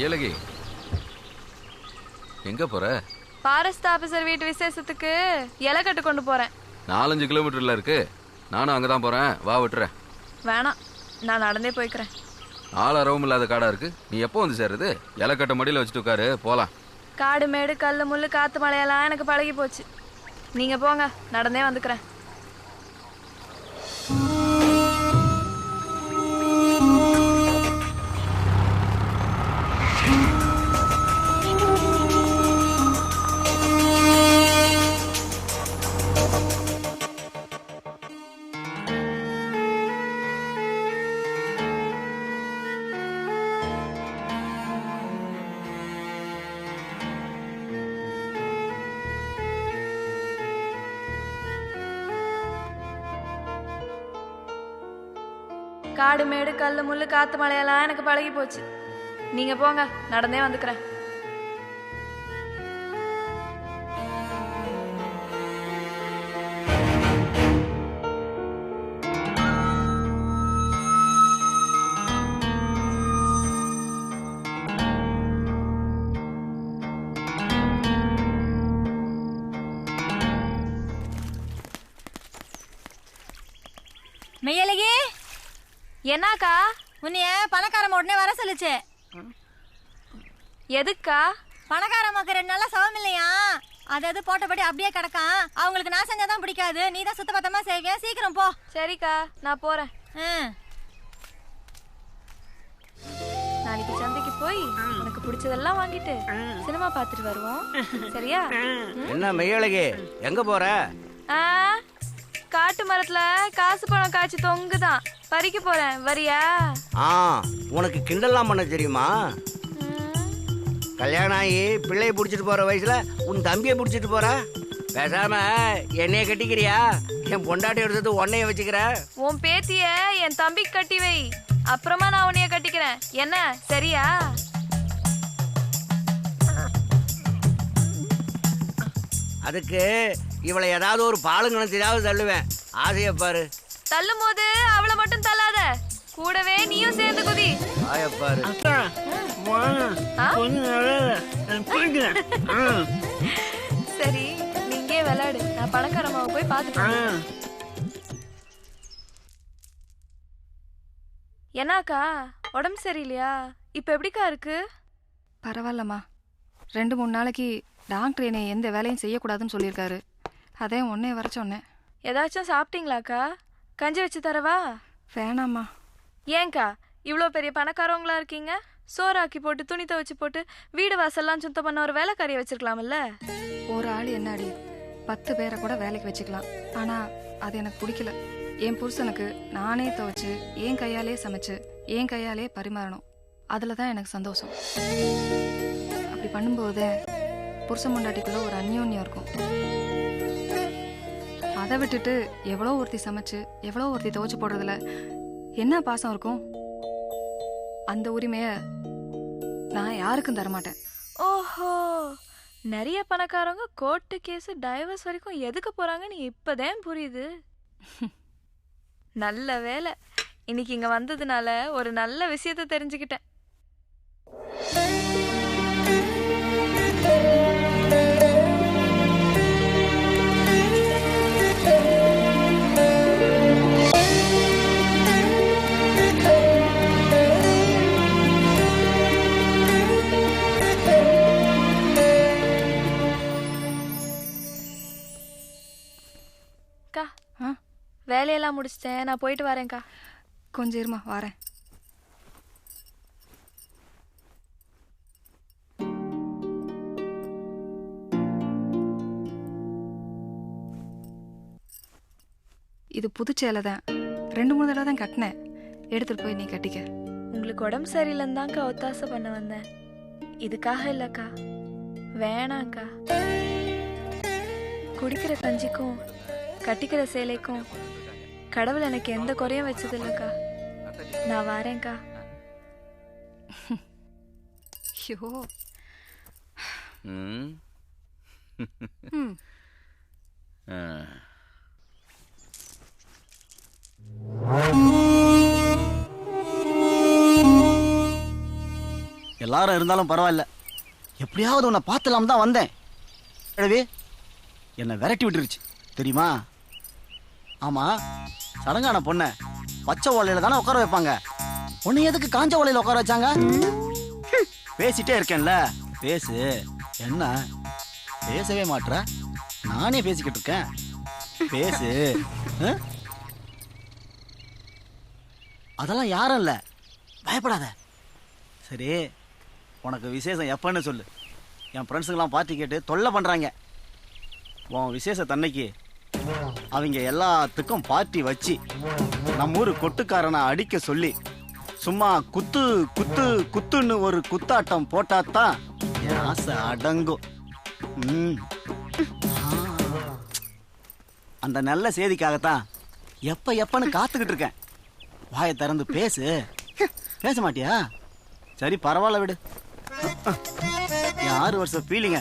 ஏலகி எங்க போற? Forest officer வீட்டு விசேஷத்துக்கு இலை கட்டு கொண்டு போறேன். 4-5 கிலோமீட்டர்ல இருக்கு. நானும் அங்கதான் போறேன், வா விட்டுறேன். வேணாம், நான் நடந்தே போய்க்கிறேன். ஆள் அரவும் இல்லாத காடா இருக்கு. நீ எப்போ வந்து சேர்றது? இலை கட்ட மடியில வச்சுட்டு உட்காரு, போலாம். காடு மேடு கல்லு முள்ளு காத்து மழையெல்லாம் எனக்கு பழகி போச்சு. நீங்க போங்க, நடந்தே வந்துக்கிறேன். காடு மேடு கல்லு முள்ளு காத்து மழையெல்லாம் எனக்கு பழகி போச்சு. நீங்க போங்க, நடந்தே வந்துக்கிறேன். மெய்யலகி, என்னக்கா? உன்னைய பணக்காரம்மா உடனே வர சொல்லுச்சு. எதுக்கா? பணக்காரம்மாக்கு 2 நாளா சவம் இல்லையா, அது போட்டபடி அப்படியே கிடக்கான். அவங்களுக்கு நான் செஞ்சாதான் பிடிக்காது, நீ தான் சுத்த பத்தமா செய்வேன். சீக்கிரம் போ. சரிக்கா, நான் போறேன். நாளைக்கு சந்தைக்கு போய் உனக்கு பிடிச்சதெல்லாம் வாங்கிட்டு சினிமா பார்த்துட்டு வருவோம், சரியா? என்ன மெய்யழகி, எங்க போற? காட்டு மரத்துல காசு பணம் காய்ச்சி தொங்குதான், பறிக்க போறேன், வரியா? உனக்கு கிண்டல்லாம் பண்ண தெரியுமா? கல்யாணம் ஆகி பிள்ளைய பிடிச்சிட்டு போற வயசுல உன் தம்பியை பிடிச்சிட்டு போற. பேசாம என்னைய கட்டிக்கிறியா? என் பொண்டாட்டி எடுத்தது உன்னைய வச்சுக்கிற. உன் பேத்திய என் தம்பிக்கு கட்டி வை, அப்புறமா நான் உன்னைய கட்டிக்கிறேன், என்ன? சரியா? அதுக்கு இவளை ஏதாவது ஒரு பாலுங்கணத்தையாவது தள்ளுவேன். ஆசைய பாரு. தள்ளும் போது அவளை மட்டும் தள்ளாத, கூடவே நீயும் சேர்ந்து குதி. ஆயப்பாரு. சரி, நீங்கே விளையாடு, நான் பணக்காரமாவை போய் பார்த்துட்டு. என்னக்கா, உடம்பு சரியில்லையா? இப்ப எப்படிக்கா இருக்கு? பரவாயில்லம்மா. 2-3 நாளைக்கு டாக்டர் என்னை எந்த வேலையும் செய்யக்கூடாதுன்னு சொல்லியிருக்காரு. அதே உடனே வர சொன்னேன். ஏதாச்சும் சாப்பிட்டீங்களாக்கா? கஞ்சி வச்சு தரவா? வேணாம்மா. ஏங்கா, இவ்வளோ பெரிய பணக்காரவங்களா இருக்கீங்க, சோறாக்கி போட்டு துணி துவைச்சு போட்டு வீடு வாசல்லாம் சுத்தம் பண்ண ஒரு வேலைக்காரியை வச்சிருக்கலாம்ல? ஒரு ஆள் என்னாடி 10 பேரை கூட வேலைக்கு வச்சுக்கலாம். ஆனா அது எனக்கு பிடிக்கல. என் புருஷனுக்கு நானே துவைச்சு என் கையாலே சமைச்சு என் கையாலே பரிமாறணும், அதில் தான் எனக்கு சந்தோஷம். அப்படி பண்ணும்போது புருஷன் பொண்டாட்டிக்குள்ள ஒரு அந்யோன்யம் இருக்கும். அதை விட்டுட்டு எவ்வளோ ஒருத்தி சமைச்சு எவ்வளோ ஒருத்தி துவைச்சு போடுறதுல என்ன பாசம் இருக்கும்? அந்த உரிமையை நான் யாருக்கும் தரமாட்டேன். ஓஹோ, நிறைய பணக்காரங்க கோர்ட்டு கேஸ் டைவர்ஸ் வரைக்கும் எதுக்கு போறாங்கன்னு இப்பதான் புரியுது. நல்ல வேலை, இன்னைக்கு இங்க வந்ததுனால ஒரு நல்ல விஷயத்த தெரிஞ்சுக்கிட்டேன். வேலையெல்லாம் முடிச்சிட்டேன், நான் போயிட்டு வரேன்க்கா. கொஞ்சம் இருமா, வரேன். இது புதுச்சேலை தான், 2-3 தடவை தான் கட்டினேன். எடுத்துட்டு போய் நீ கட்டிக்க. உங்களுக்கு உடம்பு சரியில்லைன்னு தான்க்கா ஒத்தாசை பண்ண வந்தேன், இதுக்காக இல்லக்கா. வேணாங்க்கா. குடிக்கிற கஞ்சிக்கும் கட்டிக்கிற சேலைக்கும் கடவுள் எனக்கு எந்த குறையும் வச்சது இல்லக்கா. நான் வரேன்க்கா. ஐயோ. எல்லாரும் இருந்தாலும் பரவாயில்ல, எப்படியாவது உன்னை பார்த்துலாம் தான் வந்தேன். கிழவி என்னை விரட்டி விட்டுருச்சு தெரியுமா? ஆமா, சடங்கான பொண்ணை பச்சை ஓலையில தானே உட்கார வைப்பாங்க. உன்னை எதுக்கு காஞ்ச ஓலையில உட்கார வச்சாங்க? பேசிட்டே இருக்கேன்ல, பேசு. என்ன பேசவே மாட்ற? நானே பேசிக்கிட்டு இருக்கேன், பேசு. அதெல்லாம் யாரும் இல்ல, பயப்படாத. சரி, உனக்கு விசேஷம் எப்பன்னு சொல்லு. என் ஃப்ரெண்ட்ஸுங்கெல்லாம் பார்ட்டி கேட்டு தொல்லை பண்றாங்க. உன் விசேஷத்தன்னைக்கு அவங்க எல்லாத்துக்கும் பார்ட்டி வச்சு நம்ம ஊர் கொட்டுக்காரனை அடிக்க சொல்லி சும்மா குத்து குத்து குத்துன்னு ஒரு குத்தாட்டம் போட்டாதான் என் ஆசை அடங்கும். அந்த நல்ல செய்திக்காகத்தான் எப்பன்னு காத்துக்கிட்டு இருக்கேன். வாயை திறந்து பேசு. பேச மாட்டியா? சரி பரவாயில்ல, விடு. என் 6 வருஷம் ஃபீலிங்க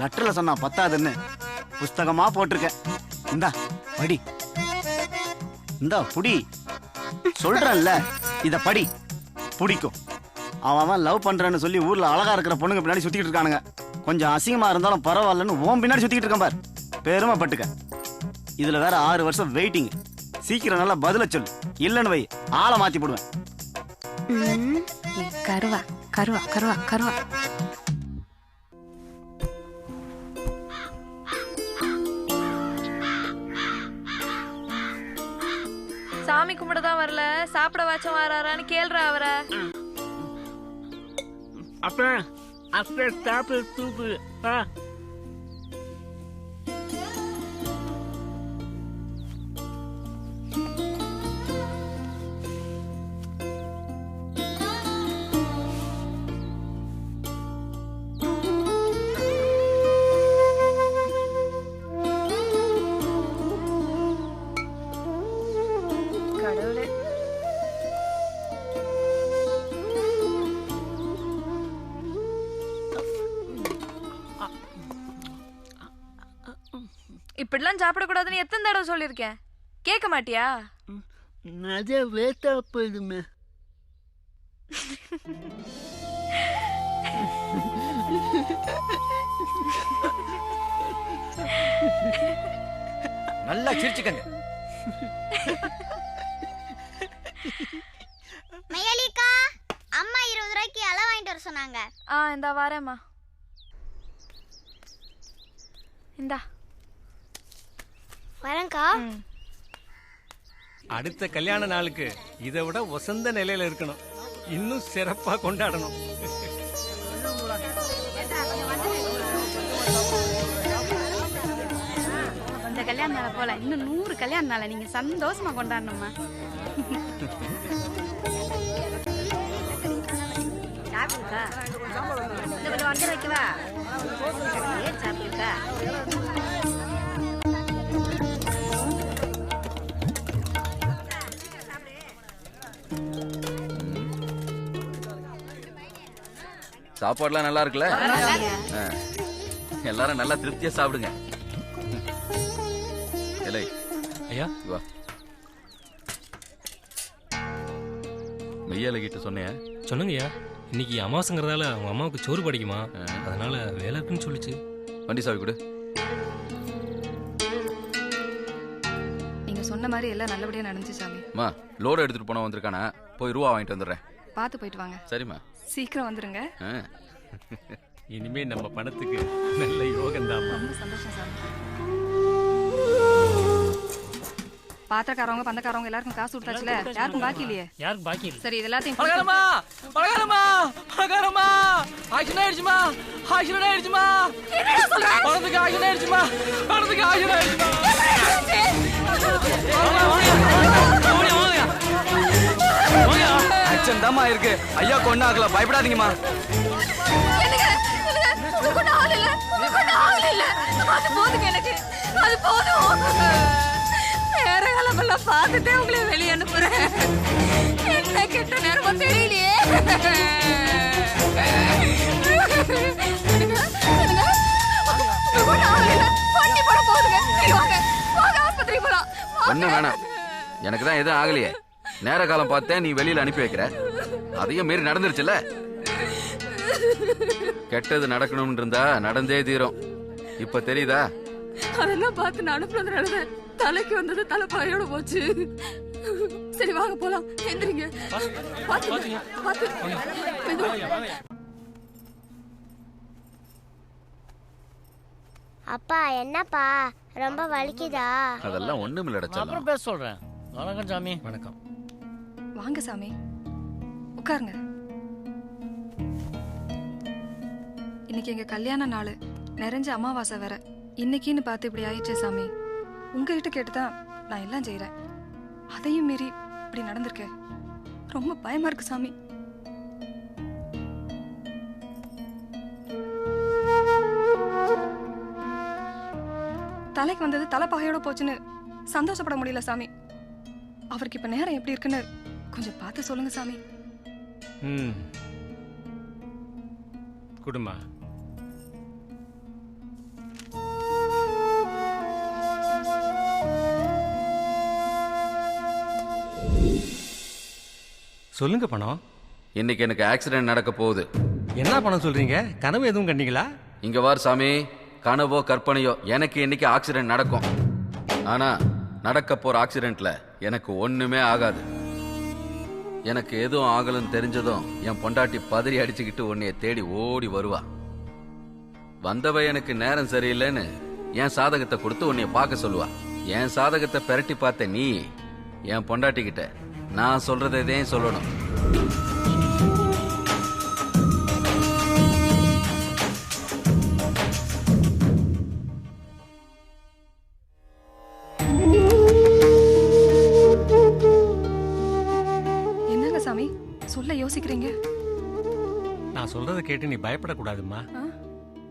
லெட்டர்ல சொன்னா பத்தாதுன்னு புஸ்தகமா போட்டிருக்கேன். இந்தா படி, இந்தா புடி. சொல்றேன்ல, இத படி, பிடிக்கும். அவன் லவ் பண்றேன்னு சொல்லி ஊர்ல அழகா இருக்கிற பொண்ணுங்க பின்னாடி சுத்திக்கிட்டு இருக்கானுங்க. கொஞ்சம் அசிங்கமா இருந்தாலும் பரவாயில்லன்னு ஓம் பின்னாடி சுத்திக்கிட்டு இருக்கான் பார். பெருமைப்பட்டுக்க. இதுல வேற 6 வருஷம் வெயிட்டிங். சீக்கிரம் நல்லா பதில சொல்லு, இல்லன்னு வை ஆளை மாத்தி போடுவேன். கருவா கருவா கருவா கருவா. சாமி கும்பிட தான் வரல, சாப்பிட வாச்சம் வராரான்னு கேள்றா அவரை. அப்ப சாப்பிடு தூக்கு. கடவுளே, இப்படிலாம் சாப்பிடக்கூடாதுன்னு எத்தனை தடவை சொல்லியிருக்கேன், கேட்க மாட்டியா? அதே வேட்டா போயிடுமே. நல்லா சிரிச்சுக்கங்க. மயலிகா, அம்மா 20 ரூபாய்க்கு இலை வாங்கிட்டு வர சொன்னாங்க. இந்தா வரேம்மா. இந்தா வரேன்க்கா. அடுத்த கல்யாண நாளுக்கு இதை விட வசந்த நிலையில இருக்கணும், இன்னும் சிறப்பா கொண்டாடணும். இந்த கல்யாண நாளை போல இன்னும் 100 கல்யாண நாளை நீங்க சந்தோஷமா கொண்டாடணுமா? சாப்பிடுக்கா, இந்த கொஞ்சம் வந்து வைக்கவா? ஏன் சாப்பிடுக்கா? சாப்பாடுலாம் நல்லா இருக்குல்ல? எல்லாரும் நல்லா திருப்தியா சாப்பிடுங்க. ஐயா வா. மெய்யால கிட்ட சொன்னேன். சொன்னங்கய்யா, இன்னைக்கு அமாவாசைங்கிறதால அவங்க அம்மாவுக்கு சோறு படிக்குமா, அதனால வேலை இருக்குன்னு சொல்லிச்சு. வண்டி சாவி கொடு. நீங்க சொன்ன மாதிரி எல்லாம் நல்லபடியா நடந்துச்சு சாமி. மா, லோடு எடுத்துட்டு போன வந்திருக்கானா, போய் ரூபா வாங்கிட்டு வந்துடுறேன். பார்த்து போயிட்டு வாங்க. சரிம்மா, சீக்கிரம் வந்துருங்க. இனிமே நம்ம பணத்துக்கு நல்ல யோகம் தான். ரொம்ப சந்தோஷம் சாமி. பாத்திரக்காரவங்க பந்தக்காரவங்க எல்லாருக்கும் காசு கொடுத்தாச்சுல, யாருக்கும் பாக்கி இல்லையே? யாருக்கு பாக்கி இல்லை. சரி, இது எல்லாத்தையும் பலகாரமா பலகாரமா பலகாரமா ஆக்சிடென்ட் ஆயிடுச்சுமா, ஆக்சிடென்ட் ஆயிடுச்சுமா. பணத்துக்கு ஆக்சிடென்ட் ஆயிடுச்சுமா, பணத்துக்கு ஆக்சிடென்ட் ஆயிடுச்சுமா. ஆக்சிடென்ட் தாமா இருக்கு, ஐயா கொண்டு ஆகல, பயப்படாதீங்கம்மா. அது போதுங்க எனக்கு, அது போதும். வேற காலமெல்லாம் பார்த்துட்டே உங்களை வெளியே அனுப்புறேன். என்ன கெட்ட நேரமும் தெரியலையே. ஒண்ணும் வேணாம், எனக்கு தான் எதுவும் ஆகலையே. நேர காலம் பார்த்தேன், நீ வெளியில அனுப்பி வைக்கிற, அதையும் மீறி நடந்துருச்சுல்ல. கெட்டது நடக்கணும்னு இருந்தா நடந்தே தீரும். இப்ப தெரியுதா? அதெல்லாம் பார்த்து நான் அனுப்புனதுனால தலைக்கு வந்தது தலைப்பாயோட போச்சு. சரி வாங்க போலாம். எந்திரிங்க. அப்பா என்னப்பா ரொம்ப வலிக்குதா? அதெல்லாம் ஒண்ணும் இல்லடா செல்லம். அப்புறம் பேச சொல்றேன். வணக்கம் சாமி. வணக்கம். வாங்க சாமி, உட்காருங்க. இன்னைக்கு எங்க கல்யாண நாள், நிறைஞ்ச அமாவாசை வேற. இன்னைக்குன்னு பார்த்து இப்படி ஆயிடுச்சே சாமி. உங்ககிட்ட கேட்டுதான் நான் எல்லாம் செய்யறேன். அதையும் மீறி இப்படி நடந்திருக்கேன். ரொம்ப பயமா இருக்கு சாமி. தலைக்கு வந்தது தலைப்பாகையோட போச்சுன்னு சந்தோஷப்பட முடியல சாமி. அவருக்கு இப்ப நேரம் எப்படி இருக்குன்னு கொஞ்சம் பார்த்து சொல்லுங்க சாமி. குடுமா. சொல்லுங்க பணம். இன்னைக்கு எனக்கு ஆக்சிடென்ட் நடக்க போகுது. என்ன பணம் சொல்றீங்க? கனவு எதுவும் கண்டீங்களா? இங்க வார் சாமி, கனவோ கற்பனையோ எனக்கு இன்னைக்கு ஆக்சிடென்ட் நடக்கும். ஆனா நடக்க போற ஆக்சிடென்ட்ல எனக்கு ஒண்ணுமே ஆகாது. எனக்கு எதுவும் ஆகலன்னு தெரிஞ்சதும் என் பொண்டாட்டி பதறி அடிச்சுக்கிட்டு உன்னைய தேடி ஓடி வருவா. வந்தவ எனக்கு நேரம் சரியில்லைன்னு என் சாதகத்தை கொடுத்து உன்னைய பார்க்க சொல்லுவா. என் சாதகத்தை பெரட்டி பார்த்த நீ என் பொண்டாட்டி கிட்ட நான் சொல்றதே சொல்லணும். என்னங்க சாமி சொல்ல யோசிக்கிறீங்க? நான் சொல்றதை கேட்டு நீ பயப்படக்கூடாதும்மா.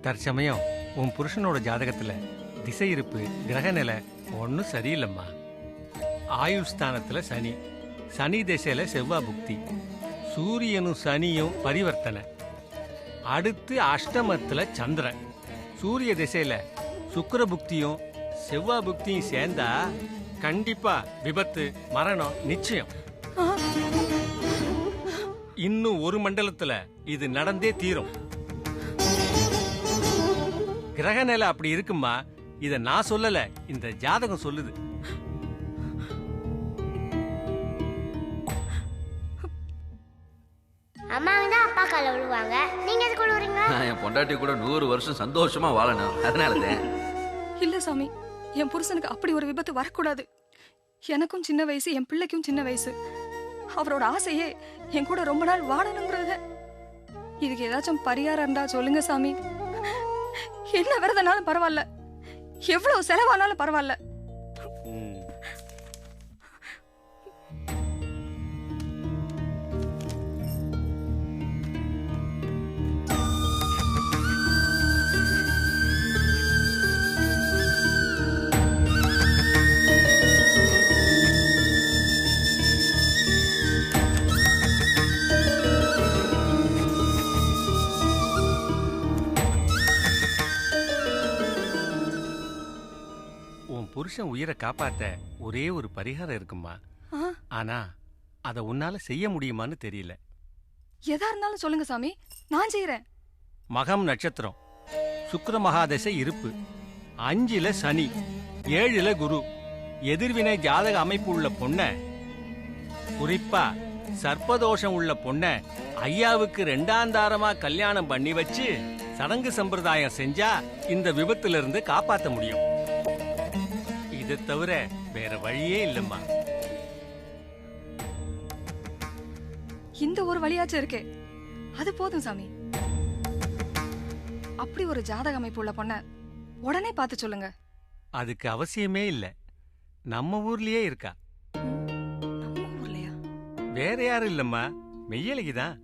தற்சமயம் உன் புருஷனோட ஜாதகத்துல திசை இருப்பு, கிரக நிலை ஒன்னும் சரியில்லைம்மா. ஆயுள் ஸ்தானத்துல சனி, சனி திசையில செவ்வாய் புக்தி, சூரியனும் சனியும் பரிவர்த்தனை. அடுத்து அஷ்டமத்துல சந்திரன். சூரிய திசையில சுக்கிர புக்தியும் செவ்வாய் புக்தியும் சேர்ந்தா கண்டிப்பா விபத்து, மரணம் நிச்சயம். இன்னும் ஒரு மண்டலத்துல இது நடந்தே தீரும். கிரக நிலை அப்படி இருக்குமா. இத நான் சொல்லல, இந்த ஜாதகம் சொல்லுது. அம்மாங்க தான் அப்பா கால விழுவாங்க, நீங்க எதுக்கு விழுவுறீங்க? நான் என் பொண்டாட்டி கூட 100 வருஷம் சந்தோஷமா வாழணும், அதனாலதான். இல்ல சாமி, என் புருஷனுக்கு அப்படி ஒரு விபத்து வரக்கூடாது. எனக்கும் சின்ன வயசு, என் பிள்ளைக்கும் சின்ன வயசு. அவரோட ஆசையே என் கூட ரொம்ப நாள் வாழணுங்கிறத. இதுக்கு ஏதாச்சும் பரிகாரம் இருந்தா சொல்லுங்க சாமி. என்ன விரதனாலும் பரவாயில்ல, எவ்வளவு செலவானாலும் பரவாயில்ல. புருஷன் உயிரை காப்பாத்த ஒரே ஒரு பரிகாரம் இருக்குமா. ஆனா அத உன்னால செய்ய முடியுமான்னு தெரியல. எதா இருந்தாலும் சொல்லுங்க சாமி, நான் செய்யறேன். மகம் நட்சத்திரம், சுக்கிர மகாதசை இருப்பு, 5ல சனி, 7ல குரு, எதிர்வினை ஜாதக அமைப்பு உள்ள பொண்ண, குறிப்பா சர்ப்பதோஷம் உள்ள பொண்ண ஐயாவுக்கு 2ஆம் தாரமா கல்யாணம் பண்ணி வச்சு சடங்கு சம்பிரதாயம் செஞ்சா இந்த விபத்துல இருந்து காப்பாத்த முடியும். இதை தவிர வேற வழியே இல்லம்மா. இந்த ஒரு வழியாச்சும் இருக்கே, அது போதும் சாமி. அப்படி ஒரு ஜாதக அமைப்பு உள்ள பொண்ண உடனே பார்த்து சொல்லுங்க. அதுக்கு அவசியமே இல்ல, நம்ம ஊர்லயே இருக்கா. நம்ம ஊர்லயா? வேற யாரும் இல்லம்மா, மெய்யழகிதான்.